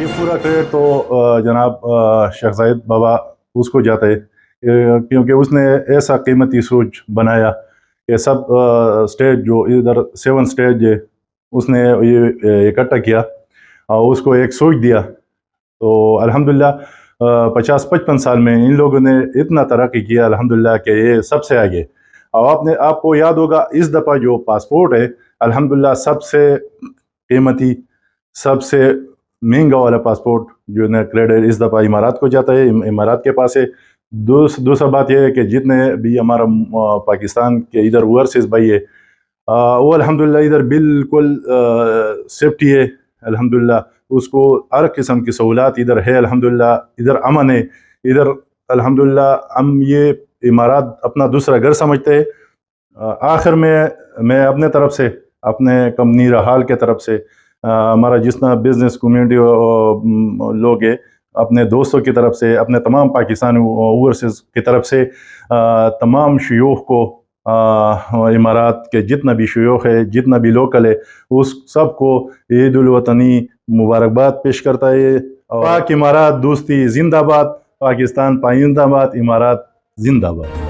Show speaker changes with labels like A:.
A: یہ پورا کریڈٹ تو جناب شیخ زاہد بابا اس کو جاتا ہے، کیونکہ اس نے ایسا قیمتی سوچ بنایا کہ سب اسٹیج جو ادھر 7 اسٹیج ہے اس نے یہ اکٹھا کیا اور اس کو ایک سوچ دیا. تو الحمدللہ 50-55 سال میں ان لوگوں نے اتنا ترقی کیا الحمدللہ کہ یہ سب سے آگے. اور آپ کو یاد ہوگا اس دفعہ جو پاسپورٹ ہے الحمدللہ سب سے قیمتی، سب سے مہنگا والا پاسپورٹ جو ہے کریڈٹ اس دفعہ امارات کو جاتا ہے، امارات کے پاس ہے. دوسرا بات یہ ہے کہ جتنے بھی ہمارا پاکستان کے ادھر اوورسیز بھائی ہے وہ الحمدللہ ادھر بالکل سیفٹی ہے الحمدللہ. اس کو ہر قسم کی سہولات ادھر ہے الحمدللہ، ادھر امن ہے ادھر الحمدللہ. ہم یہ امارات اپنا دوسرا گھر سمجھتے ہیں. آخر میں اپنے طرف سے، اپنے کمپنی رحال کے طرف سے، ہمارا جتنا بزنس کمیونٹی لوگ ہے، اپنے دوستوں کی طرف سے، اپنے تمام پاکستان اوورسیز کی طرف سے تمام شیوخ کو، امارات کے جتنا بھی شیوخ ہے، جتنا بھی لوکل ہے، اس سب کو عید الوطنی مبارکباد پیش کرتا ہے. پاک امارات دوستی زندہ باد، پاکستان پائندہ باد، امارات زندہ باد.